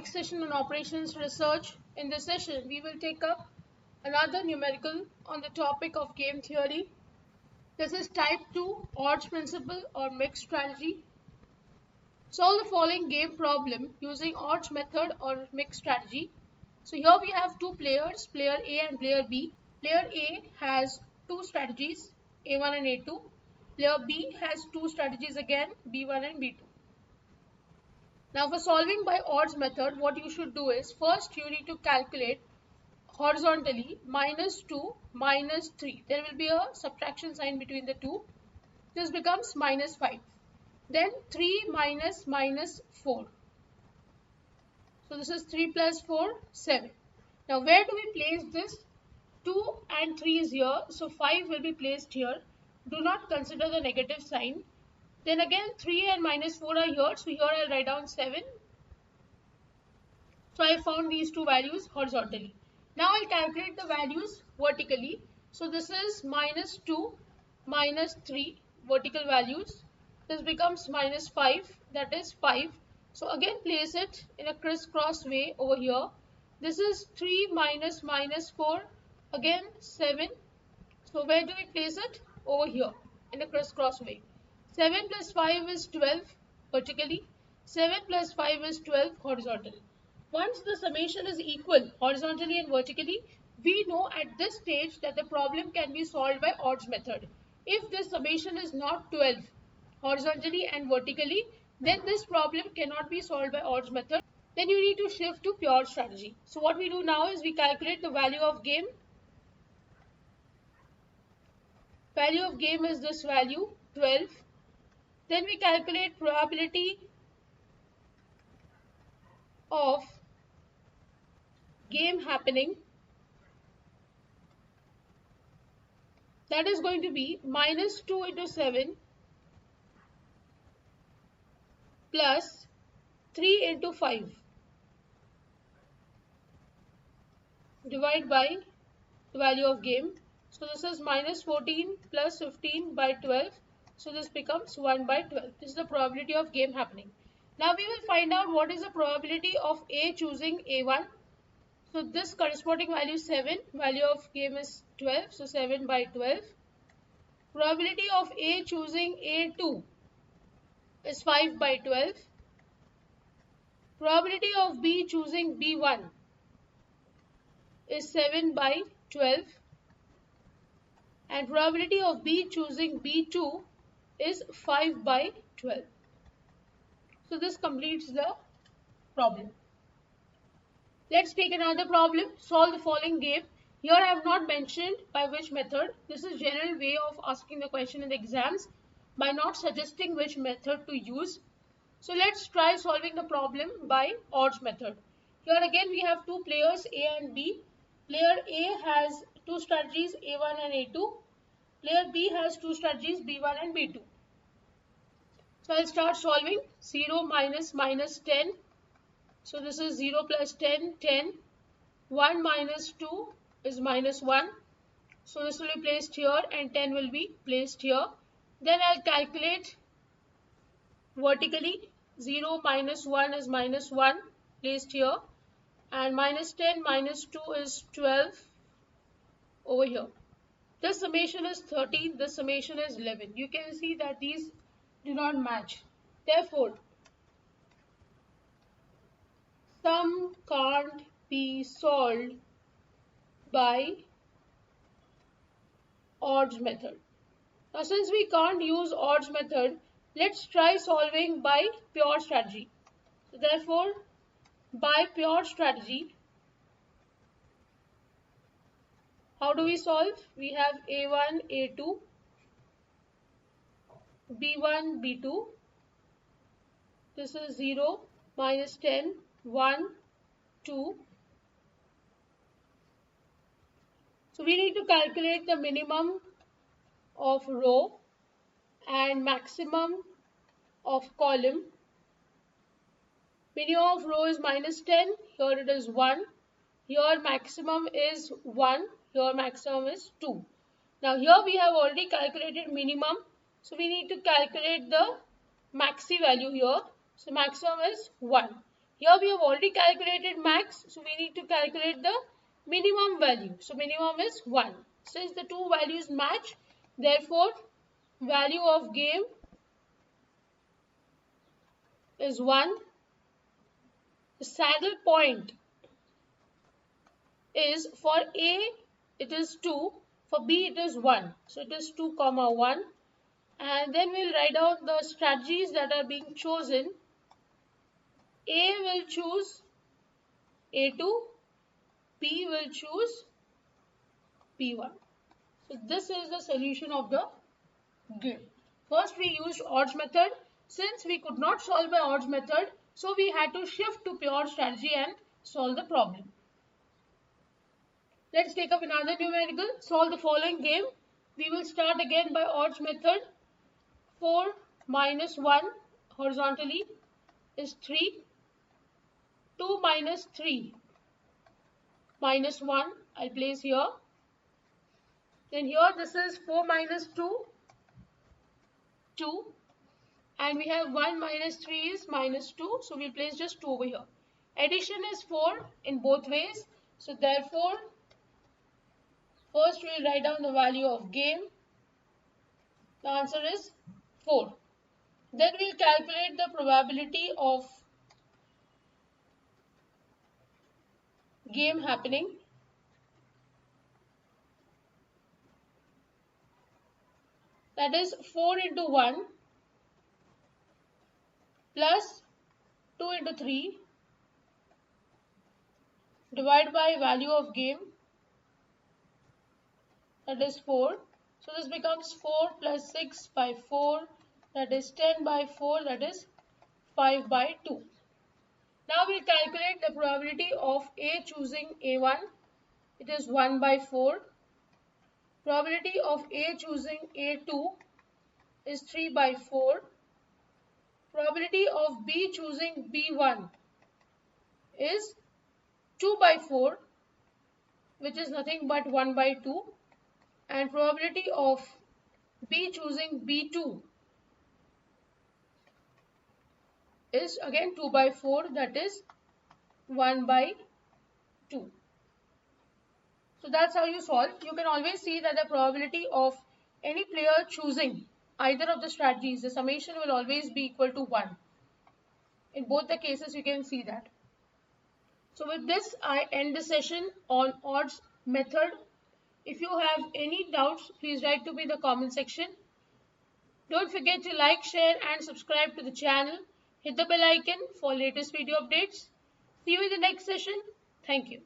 next session on operations research. In this session, we will take up another numerical on the topic of game theory. This is type 2 odds principle or mixed strategy. Solve the following game problem using odds method or mixed strategy. So here we have two players, player A and player B. Player A has two strategies, A1 and A2. Player B has two strategies again, B1 and B2. Now for solving by odds method, what you should do is first you need to calculate horizontally -2 -3. There will be a subtraction sign between the two. This becomes -5. Then 3 minus -4. So this is 3 plus 4, 7. Now where do we place this? 2 and 3 is here. So 5 will be placed here. Do not consider the negative sign. Then again 3 and -4 are here. So here I'll write down 7. So I found these two values horizontally. Now I'll calculate the values vertically. So this is -2 -3 vertical values. This becomes -5, that is 5. So again place it in a crisscross way over here. This is 3 minus -4, again 7. So where do we place it? Over here in a crisscross way. 7 plus 5 is 12 vertically. 7 plus 5 is 12 horizontally. Once the summation is equal horizontally and vertically, we know at this stage that the problem can be solved by odds method. If this summation is not 12 horizontally and vertically, then this problem cannot be solved by odds method. Then you need to shift to pure strategy. So what we do now is we calculate the value of game. Value of game is this value, 12. Then we calculate probability of game happening. That is going to be -2 into 7 plus 3 into 5 divided by the value of game. So this is -14 plus 15 by 12. So this becomes 1 by 12. This is the probability of game happening. Now we will find out what is the probability of A choosing A1. So this corresponding value is 7. Value of game is 12. So 7 by 12. Probability of A choosing A2 is 5 by 12. Probability of B choosing B1 is 7 by 12. And probability of B choosing B2 is 5 by 12. So this completes the problem. Let's take another problem. Solve the following game. Here I have not mentioned by which method. This is general way of asking the question in the exams by not suggesting which method to use. So let's try solving the problem by odds method. Here again we have two players A and B. Player A has two strategies A1 and A2. Player B has two strategies B1 and B2. So I'll start solving. 0 minus -10. So this is 0 plus 10, 10. 1 minus 2 is -1. So this will be placed here and 10 will be placed here. Then I'll calculate vertically. 0 minus 1 is -1 placed here. And -10 minus 2 is 12 over here. This summation is 13. This summation is 11. You can see that these do not match. Therefore, sum can't be solved by odds method. Now since we can't use odds method, let's try solving by pure strategy. So therefore, by pure strategy, how do we solve? We have A1, A2, B1, B2. This is 0, -10, 1, 2. So we need to calculate the minimum of row and maximum of column. Minimum of row is -10. Here it is 1. Here maximum is 1. Here maximum is 2. Now here we have already calculated minimum. So we need to calculate the maxi value here. So maximum is 1. Here we have already calculated max, so we need to calculate the minimum value. So minimum is 1. Since the two values match, therefore value of game is 1. The saddle point is for A it is 2, for B it is 1. So it is 2 comma 1. And then we'll write down the strategies that are being chosen. A will choose A2, B will choose B1. So this is the solution of the game. First we used odds method. Since we could not solve by odds method, so we had to shift to pure strategy and solve the problem. Let's take up another numerical. Solve the following game. We will start again by odds method. 4 minus 1 horizontally is 3. 2 minus 3 minus 1 I'll place here. Then here this is 4 minus 2, 2. And we have 1 minus 3 is minus 2. So we'll place just 2 over here. Addition is 4 in both ways. So therefore, first we'll write down the value of game. The answer is 4. Then we'll calculate the probability of game happening. That is 4 into 1 plus 2 into 3 divided by value of game, that is 4. So this becomes 4 plus 6 by 4, that is 10 by 4, that is 5 by 2. Now we'll calculate the probability of A choosing A1. It is 1 by 4. Probability of A choosing A2 is 3 by 4. Probability of B choosing B1 is 2 by 4, which is nothing but 1 by 2. And probability of B choosing B2 is again 2 by 4, that is 1 by 2. So that's how you solve. You can always see that the probability of any player choosing either of the strategies, the summation will always be equal to 1. In both the cases, you can see that. So with this, I end the session on odds method. If you have any doubts, please write to me in the comment section. Don't forget to like, share and subscribe to the channel. Hit the bell icon for latest video updates. See you in the next session. Thank you.